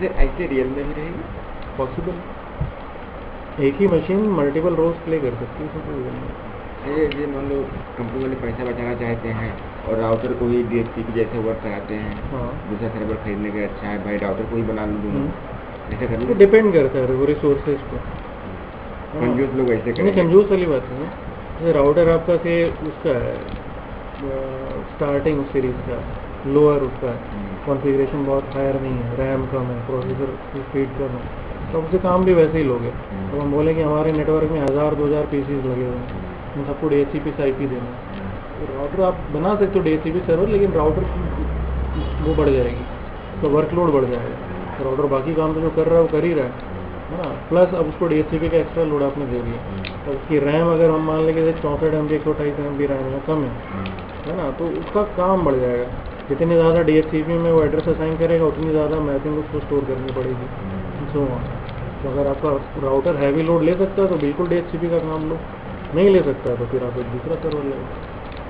ऐसे ऐसे रियल में भी रहेगी? पॉसिबल, एक ही मशीन मल्टीपल रोल्स प्ले कर सकती है, इसमें कोई नहीं। ये मान लो कंपनी वाले पैसा बचाना चाहते हैं और राउटर को ही DHCP जैसे वर्क कराते हैं, हाँ, दूसरा सर्वर खरीदने के अच्छा है भाई राउटर को ही बना लूँ, ऐसा कर तो लूँ। डिपेंड करता है वो रिसोर्सेज पे। कंजूस लोग ऐसे नहीं, करेंगे। कंजूस वाली बात नहीं है। जैसे राउटर आपका से उसका है स्टार्टिंग सीरीज का, लोअर उसका है, कॉन्फ़िगरेशन बहुत हायर नहीं है, रैम कम है, प्रोसेसर की स्पीड कम है, तो उससे काम भी वैसे ही लोगे। तो हम बोलें कि हमारे नेटवर्क में 1000-2000 पीसीज लगे हुए हैं, हम सबको DHCP से IP देना है, तो राउटर आप बना सकते हो DHCP सर्वर, लेकिन राउटर की वो बढ़ जाएगी, तो वर्कलोड बढ़ जाएगा। तो राउटर बाकी काम तो जो कर रहा है वो कर ही रहा है ना, प्लस अब उसको DHCP का एक्स्ट्रा लोड आपने दे दिया। तो उसकी रैम अगर हम मान लें कि 64 MB 128 MB रैम है, कम है ना, तो उसका काम बढ़ जाएगा। जितनी ज़्यादा DHCP में वो एड्रेस असाइन करेगा, उतनी ज़्यादा मैपिंग उसको स्टोर करनी पड़ेगी। तो अगर आपका राउटर हैवी लोड ले सकता है तो बिल्कुल DHCP का काम लो, नहीं ले सकता तो फिर आप एक दूसरा सर्वर ले।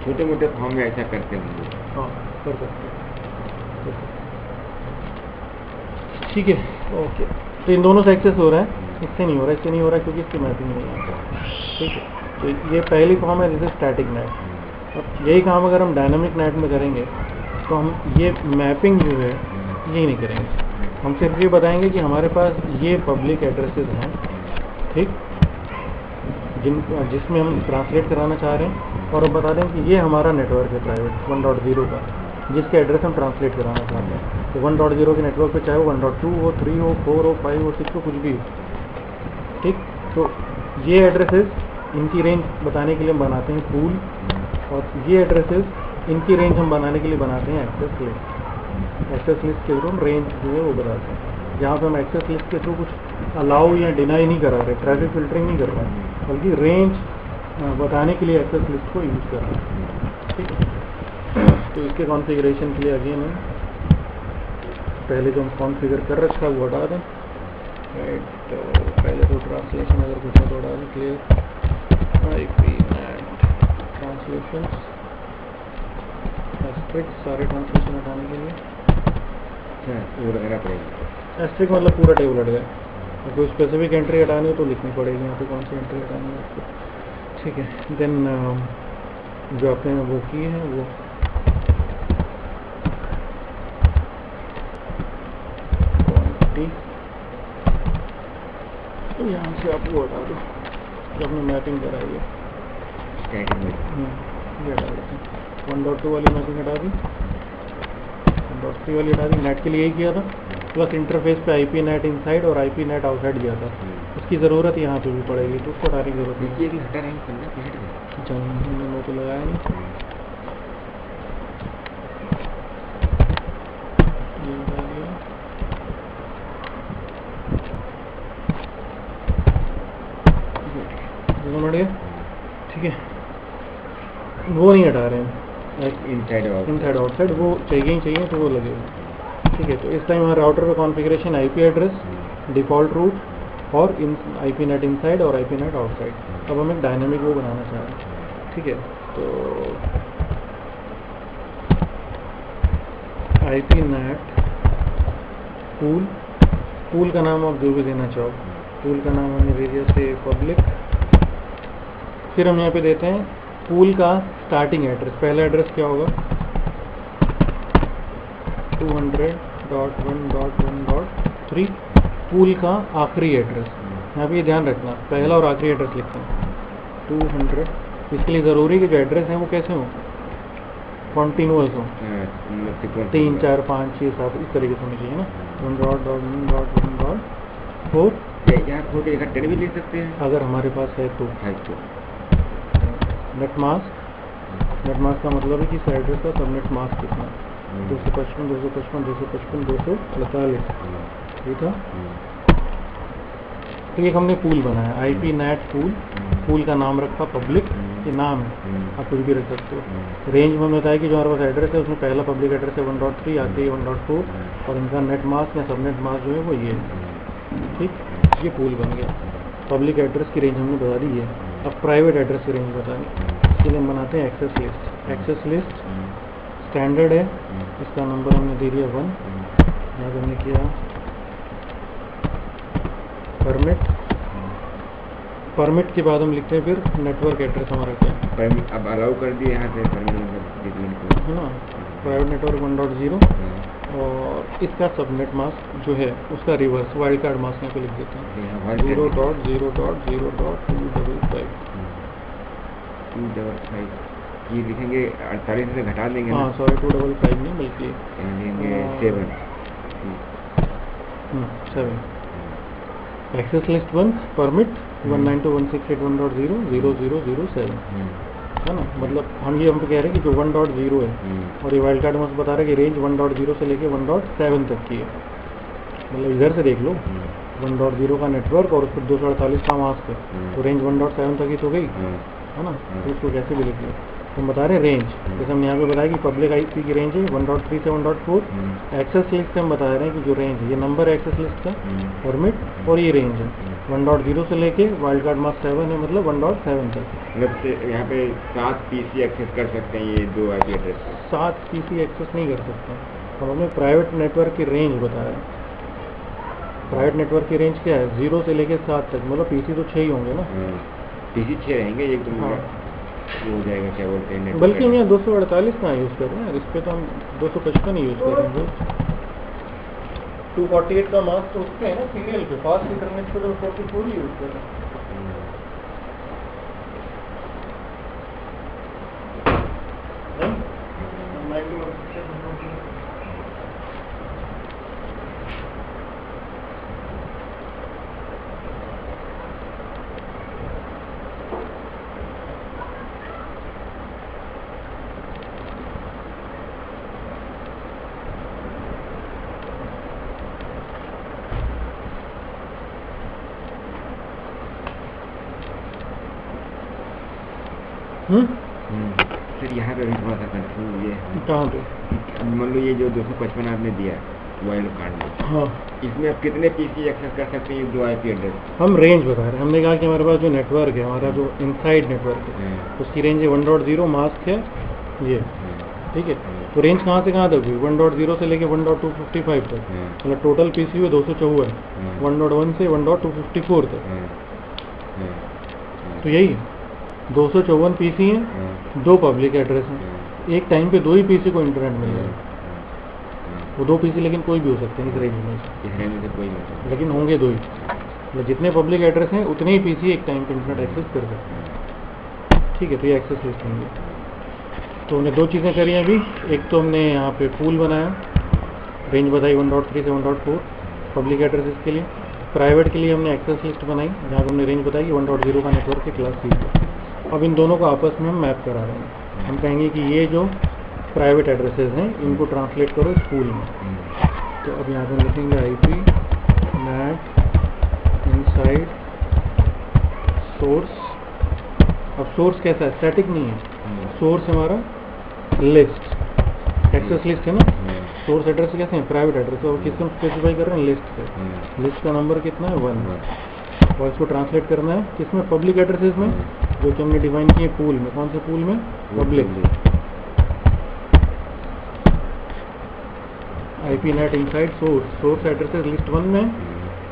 छोटे मोटे फॉर्म में ऐसा करते होंगे। हाँ, कर सकते हैं। ठीक है, ओके। तो इन दोनों से एक्सेस हो रहा है, इससे नहीं हो रहा है, इससे नहीं हो रहा है क्योंकि इसकी मैपिंग नहीं आता। ठीक है, तो ये पहली फॉर्म है जैसे स्टैटिक नेट। अब यही काम अगर हम डायनामिक नेट में करेंगे तो हम ये मैपिंग जो है ये नहीं करेंगे, हम सिर्फ ये बताएंगे कि हमारे पास ये पब्लिक एड्रेसेस हैं, ठीक, जिसमें हम ट्रांसलेट कराना चाह रहे हैं, और अब बता दें कि ये हमारा नेटवर्क है प्राइवेट 1.0 का, जिसके एड्रेस हम ट्रांसलेट कराना चाहते हैं। तो 1.0 के नेटवर्क पे चाहे वो 1.2 हो, 3 हो, 4 हो, 5 हो, 6 हो, कुछ भी हो, ठीक। तो ये एड्रेसेस इनकी रेंज बताने के लिए हम बनाते हैं पूल, और ये एड्रेसेस इनकी रेंज हम बनाने के लिए बनाते हैं एक्सेस लिस्ट। एक्सेस लिस्ट के थ्रू हम रेंज जो है वो बताते हैं। यहाँ पे हम एक्सेस लिस्ट के थ्रू कुछ अलाउ या डिनाई नहीं करा रहे, ट्रैफिक फिल्टरिंग नहीं कर रहे हैं, बल्कि रेंज बताने के लिए एक्सेस लिस्ट को यूज़ कर रहे हैं, ठीक है। तो इसके कॉन्फ़िगरेशन के लिए अगेन है, पहले जो हम कॉन्फ़िगर कर रखा है वो हटा दें, राइट। तो पहले तो ट्रांसलेशन अगर कुछ है तो हटा दें, clear IP NAT translation, asterisk सारे ट्रांसलेशन हटाने के लिए वो लगाना पड़ेगा। एस्ट्रिक मतलब पूरा टेबल हट गया। कोई स्पेसिफिक एंट्री हटानी हो तो लिखनी पड़ेगी यहाँ पे कौन सी एंट्री हटानी है आपको, ठीक है। देन जो आपने वो की है वो क्वांटिटी, तो यहाँ से आप वो हटा दो जो आपने मैपिंग कराई है, ये हटा देते हैं। 1.2 वाली मैपिंग हटा दी, 1.3 वाली हटा दी। नेट के लिए यही किया था, प्लस इंटरफेस पे IP NAT इनसाइड और IP NAT आउटसाइड दिया था, उसकी ज़रूरत यहाँ पे भी पड़ेगी, तो उसको हटाने की जरूरत नहीं। ये हटा रहे हैं, अच्छा, मैंने तो लगाया नहीं, ये हटा दिया। दोनों हट गया, ठीक है। वो नहीं हटा रहे हैं, इनसाइड आउटसाइड वो चाहिए ही चाहिए, तो वो लगेगा, ठीक है। तो इस टाइम हमारे राउटर पे configuration IP address, default root और IP NAT इनसाइड और IP NAT आउटसाइड। अब हम एक डायनेमिक वो बनाना चाह रहे हैं, ठीक है। तो IP NAT पूल का नाम आप जो भी देना चाहो, पूल का नाम हमने दे दिया से पब्लिक। फिर हम यहाँ पे देते हैं पूल का स्टार्टिंग एड्रेस, पहला एड्रेस क्या होगा 200.1.1.3, पूल का आखिरी एड्रेस। यहाँ पे ये ध्यान रखना, पहला और आखिरी एड्रेस लिखते हैं 200। इसके लिए ज़रूरी कि जो एड्रेस हैं वो कैसे हों, कॉन्टीन्यूअस हो, 3, 4, 5, 6, 7 इस तरीके से होनी चाहिए ना। 1.1.1.4 यहाँ फोटो इकट्ठे भी ले सकते हैं अगर हमारे पास है तो। नेट मास्क का मतलब है कि इस एड्रेस का सबनेट मास्क कितना, 255.255.255.248, ठीक है। तो ये हमने पूल बनाया, IP NAT पूल का नाम रखा पब्लिक, ये नाम है, आप कुछ भी रख सकते हो। रेंज में हमने बताया कि जो हमारे पास एड्रेस है उसमें पहला पब्लिक एड्रेस है 1.3, आगे 1.4, और इनका नेट मास्क या सबनेट मास्क जो है वो ये है, ठीक। ये पूल बन गया। पब्लिक एड्रेस की रेंज हमने बता दी है। अब प्राइवेट एड्रेस की रेंज बतानी, इसके लिए हम बनाते हैं access list. Access list standard है, इसका नंबर हमने दे दिया 1, यहाँ हमने किया परमिट, परमिट के बाद हम लिखते हैं फिर नेटवर्क एड्रेस हमारा क्या है। परमिट अब अलाउ कर दिए यहाँ से परमिट को, है ना, प्राइवेट नेटवर्क 1.0 और इसका सबनेट मास्क जो है उसका रिवर्स वाइल्ड कार्ड मास्क यहाँ पे लिख देते हैं 0.0.0.255। 255 ये लिखेंगे 48 से घटा देंगे। हाँ सॉरी 255 नहीं बल्कि यहाँ देंगे 7। 7 एक्सेस लिस्ट 1 परमिट 192.168.1.0.0.0.7 है ना। मतलब हम पे कह रहे हैं कि जो 1.0 है और ये वाइल्ड कार्ड मास्क बता रहा है कि रेंज 1.0 से लेके 1.7 तक की है। मतलब इधर से देख लो 1.0 का नेटवर्क और फिर 248 का मास्क है तो रेंज 1.7 तक ही तो गई है ना। तो उसको कैसे भी लिख लो, हम बता रहे हैं रेंज, जैसे हम यहाँ पे बताया कि पब्लिक आईपी की रेंज है 1.3 से 1.4। एक्सेस लिस्ट से हम बता रहे हैं कि जो रेंज है ये नंबर है एक्सेस लिस्ट का परमिट और ये रेंज है 1.0 से लेके वाइल्ड कार्ड मास्क 7 है मतलब 1.7 तक। मतलब यहाँ पे 7 पीसी एक्सेस कर सकते हैं ये 2 आईपी एड्रेस पे। 7 पीसी एक्सेस नहीं कर सकते, हम हमें प्राइवेट नेटवर्क की रेंज बता रहे हैं। प्राइवेट नेटवर्क की रेंज क्या है 0 से लेके 7 तक, मतलब पीसी तो 6 ही होंगे ना। पीसी 6 रहेंगे एक तो वो हो जाएगा क्या बोलते हैं, बल्कि हम यहाँ 248 कहाँ यूज़ कर रहे हैं, इस पर तो हम 255 ही यूज़ कर रहे हैं। 248 का मास्क तो उस पर है ना सीरियल पे, फास्ट इंटरनेट पे तो 44 ही यूज़ कर रहे हैं। फिर यहाँ पे भी थोड़ा सा कंफ्यूज ये कहाँ पे, मान लो ये जो 255 आपने दिया वाइल्ड कार्ड में, हाँ इसमें आप कितने पीसी एक्सेस कर सकते हैं 2 आईपी एड्रेस? हम रेंज बता रहे हैं। हमने कहा कि हमारे पास जो नेटवर्क है हमारा जो इनसाइड नेटवर्क है उसकी रेंज है 1.0 मास्क है ये, ठीक है। तो रेंज कहाँ से कहाँ तक हुई 1.0 से लेके 1.255 तक, मतलब टोटल पीसी हुए 254, 1.1 से 1.254 तक। तो यही 254 पीसी हैं, 2 पब्लिक एड्रेस हैं, एक टाइम पे 2 ही पीसी को इंटरनेट मिल रहा है। वो 2 पीसी लेकिन कोई भी हो सकते हैं इस रेंज में, कोई नहीं, लेकिन होंगे 2 ही। मतलब जितने पब्लिक एड्रेस हैं उतने ही पीसी एक टाइम पे इंटरनेट एक्सेस कर सकते हैं, ठीक है। तो ये एक्सेस लिस्ट होंगे। तो हमने 2 चीज़ें करी हैं अभी, एक तो हमने यहाँ पे पूल बनाया, रेंज बताई 1.3 से 1.4 पब्लिक एड्रेसेस के लिए। प्राइवेट के लिए हमने एक्सेस लिस्ट बनाई जहाँ हमने रेंज बताई कि 1.0 का नेटवर्क है क्लास C पे। अब इन दोनों को आपस में हम मैप करा रहे हैं। हम कहेंगे कि ये जो प्राइवेट एड्रेसेस हैं इनको ट्रांसलेट करो इस पूल में। तो अब यहाँ पे लिखेंगे IP NAT इनसाइड सोर्स। अब सोर्स कैसा है, स्टैटिक नहीं है, सोर्स हमारा लिस्ट, एक्सेस लिस्ट है ना। सोर्स एड्रेस कैसे हैं, प्राइवेट एड्रेस, और किसको स्पेसिफाई कर रहे हैं, लिस्ट से। लिस्ट का नंबर कितना है 1, और इसको ट्रांसलेट करना है किसमें, पब्लिक एड्रेसेस में, जो कि हमने डिफाइन किए पूल में। कौन से पूल में, public. IP NAT inside source, source addresses list 1 में,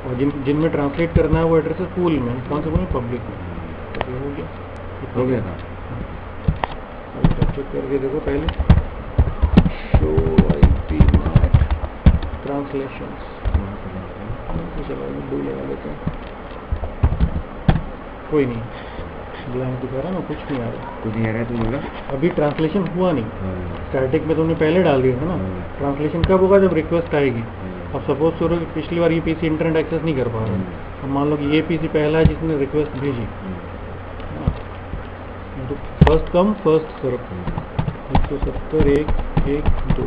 और जिनमें ट्रांसलेट करना है वो एड्रेसेस पूल में। कौन से पूल में, पब्लिक में। तो हो गया था। चेक करके देखो पहले, शो IP NAT ट्रांसलेशंस, चलो डू लगा लेते हैं। कोई नहीं, ब्लैंक दिखा रहा ना, कुछ नहीं आ रहा, तो मतलब अभी ट्रांसलेशन हुआ नहीं। स्टैटिक में तुमने पहले डाल दिया था ना, ट्रांसलेशन कब होगा, जब रिक्वेस्ट आएगी। अब सपोज करो कि पिछली बार ये पीसी इंटरनेट एक्सेस नहीं कर पा रहा, अब मान लो कि ये पीसी पहला है जिसने रिक्वेस्ट भेजी, तो फर्स्ट कम फर्स्ट सर्व, 170.1.1.2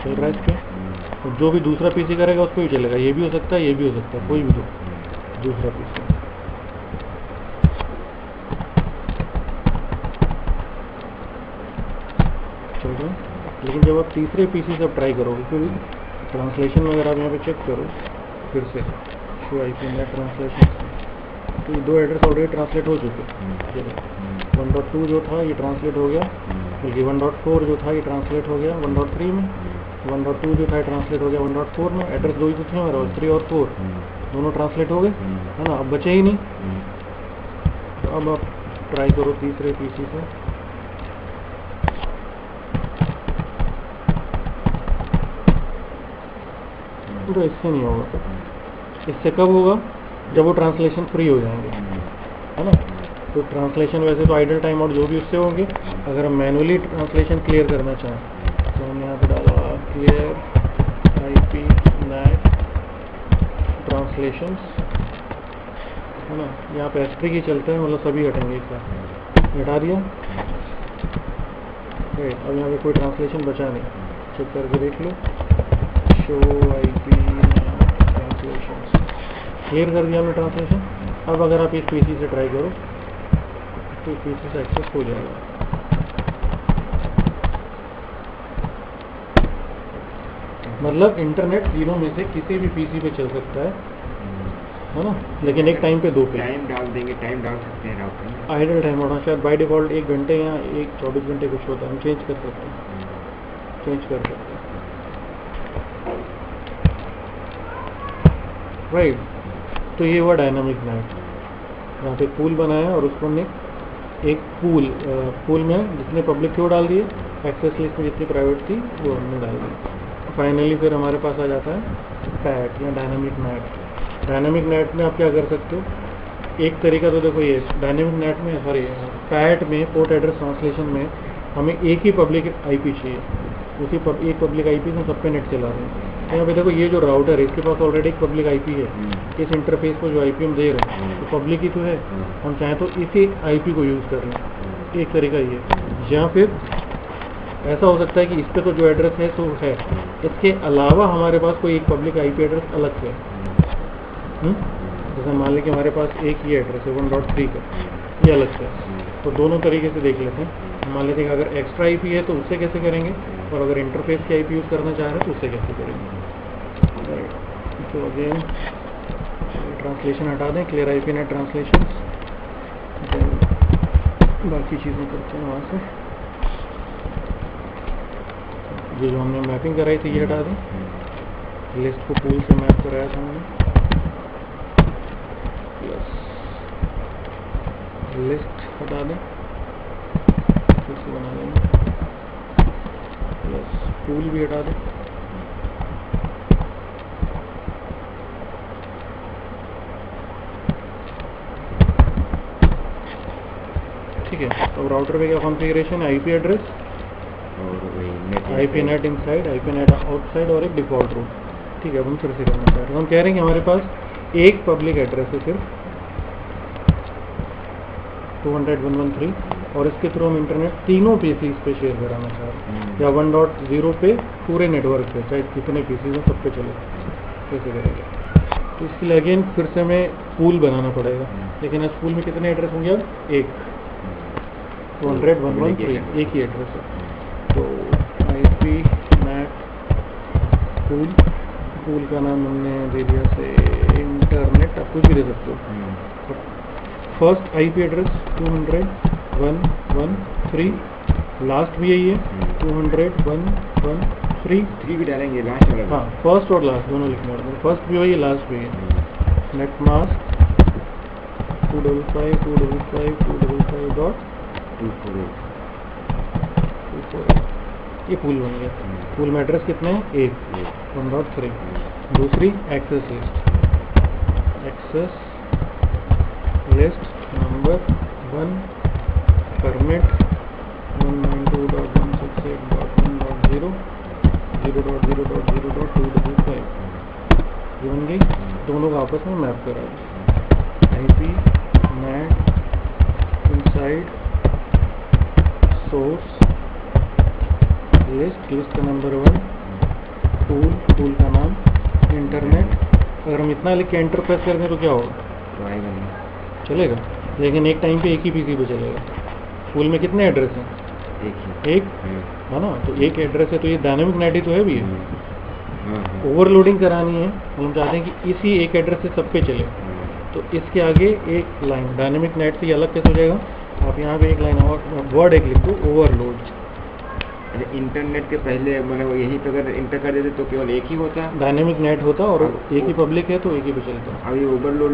चल रहा है इस पर। जो भी दूसरा पीसी करेगा उसको ही चलेगा, ये भी हो सकता है, ये भी हो सकता है, कोई भी दो दूसरा पीसी। चल रहा है। लेकिन जब आप तीसरे पीसी से ट्राई करोगे, क्योंकि ट्रांसलेशन में अगर आप यहाँ पे चेक करो फिर से, शो IP NAT ट्रांसलेशन, तो ये 2 एड्रेस ऑलरेडी ट्रांसलेट हो चुके हैं। 1.2 जो था ये ट्रांसलेट हो गया, बल्कि 1.4 जो था ये ट्रांसलेट हो गया 1.3 में, 1.2 जो था ट्रांसलेट हो गया 1.4 में। एड्रेस 2 ही तो थे हमारे, 3 और 4, दोनों ट्रांसलेट हो गए, है ना, अब बचे ही नहीं। तो अब आप ट्राई करो तीसरे पीसी से। तो इससे नहीं होगा, इससे कब होगा, जब वो ट्रांसलेशन फ्री हो जाएंगे, है ना। तो ट्रांसलेशन वैसे तो आइडल टाइम आउट जो भी उससे होंगे, अगर हम मैनुअली ट्रांसलेशन क्लियर करना चाहें तो हमने यहाँ पे डाला क्लियर IP NAT ट्रांसलेशंस, है ना। यहाँ पे एस्ट्रिक ही चलता है, मतलब सभी हटेंगे एक साथ, हटा दिया। अब यहाँ पे कोई ट्रांसलेशन बचा नहीं, चेक करके देख लो, शो IP ट्रांसलेशंस, क्लियर कर दिया हमने ट्रांसलेशन। अब अगर आप इस पीसी से ट्राई करो तो इस पीसी से एक्सेस हो जाएगा। मतलब इंटरनेट तीनों में से किसी भी पीसी पे चल सकता है ना, लेकिन एक टाइम पे दो पे। टाइम डाल देंगे, टाइम डाल सकते हैं राउटर में। आइडल टाइम होना शायद बाय डिफॉल्ट 1 घंटे या 24 घंटे कुछ होता है, हम चेंज कर सकते हैं, चेंज कर सकते हैं, राइट। तो ये हुआ डायनामिक नेट। यहाँ पे पूल बनाया और उसको हमने एक पूल में जितने पब्लिक थे वो डाल दिए, एक्सेस लिस्ट में जितनी प्राइवेट थी वो हमने डाल दी। फाइनली फिर हमारे पास आ जाता है पैट या डायनामिक नेट। डायनामिक नेट में आप क्या कर सकते हो, एक तरीका तो देखो ये डायनामिक नेट में, सॉरी पैट में पोर्ट एड्रेस ट्रांसलेशन में हमें एक ही पब्लिक IP चाहिए, उसी एक पब्लिक IP से सब पे नेट चला रहे हैं। तो यहाँ पे देखो ये जो राउटर है इसके पास ऑलरेडी एक पब्लिक IP है, इस इंटरफेस को जो IP हम दे रहे हैं तो पब्लिक ही तो है, हम चाहें तो इसी IP को यूज़ कर लें। एक तरीका ये, या फिर ऐसा हो सकता है कि इस पर तो जो एड्रेस है तो है, इसके अलावा हमारे पास कोई एक पब्लिक IP एड्रेस अलग से है। जैसे मान लें कि हमारे पास एक ही एड्रेस है 1.3 का, ये अलग से है। तो दोनों तरीके से देख लेते हैं। मान लेते हैं कि अगर एक्स्ट्रा IP है तो उससे कैसे करेंगे, और अगर इंटरफेस की IP यूज़ करना चाह रहे हैं तो उससे कैसे करेंगे। तो अगेन ट्रांसलेशन हटा दें, क्लियर IP नेट ट्रांसलेशन, बाकी चीज़ें करते हैं वहाँ से। ये जो हमने मैपिंग कराई थी ये हटा दें, लिस्ट को पूल से मैप कराया था हमने, लिस्ट हटा दें, फिर से बना लेंगे, प्लस पूल भी हटा दें। ठीक है, तो राउटर पे क्या कॉन्फ़िगरेशन है, IP एड्रेस और IP net inside, IP net outside और एक डिफॉल्ट रूट। ठीक है, अब हम फिर से करना चाह रहे हैं, हम कह रहे हैं कि हमारे पास एक पब्लिक एड्रेस है सिर्फ 200.113 और इसके थ्रू हम इंटरनेट तीनों पीसीज पे शेयर कराना चाह रहे हैं, या 1.0 पे पूरे नेटवर्क पे, चाहे कितने पीसीज हैं सब पे चले, कैसे करेंगे। तो इसके लिए अगेन फिर से हमें पूल बनाना पड़ेगा, लेकिन इस पूल में कितने एड्रेस होंगे, अब एक 200.113 एक ही एड्रेस है। तो IP नेट पूल का नाम हमने दे दिया से इंटरनेट, आप कुछ भी दे सकते हो। फर्स्ट IP एड्रेस 200.113, लास्ट भी यही है 200.113, 3 भी डालेंगे लास्ट वाला। हाँ, फर्स्ट और लास्ट दोनों लिखना है, फर्स्ट भी वही है लास्ट भी है। नेट मास्क 255.255.248, ये पूल बन गया। पूल में एड्रेस कितने हैं, एक 1.3। दूसरी एक्सेस लिस्ट नंबर 1 परमिट 192.168.1.0 0.0.0.255, ये बन गई। दोनों को आपस में मैप करा दें, IP net inside source list का नंबर 1, पूल का नाम इंटरनेट। अगर हम इतना लिख के एंटर प्रेस कर दें तो क्या होगा, तो आएगा नहीं, चलेगा, लेकिन एक टाइम पे एक ही पीसी पे चलेगा। पूल में कितने एड्रेस हैं, एक है ना, तो एक एड्रेस है, तो ये डायनामिक नेट ही तो है भी है। ओवरलोडिंग करानी है, हम चाहते हैं कि इसी एक एड्रेस से सब पे चले, तो इसके आगे एक लाइन डायनामिक नेट से अलग कैसे हो जाएगा, आप यहाँ पे एक लाइन और वर्ड एक लिख दो, ओवरलोड, अच्छा, इंटरनेट के पहले मतलब यही पे अगर इंटर कर देते तो केवल एक ही होता। डायनेमिक नेट होता और एक ही पब्लिक है तो एक ही पे चलता। अभी ओवरलोड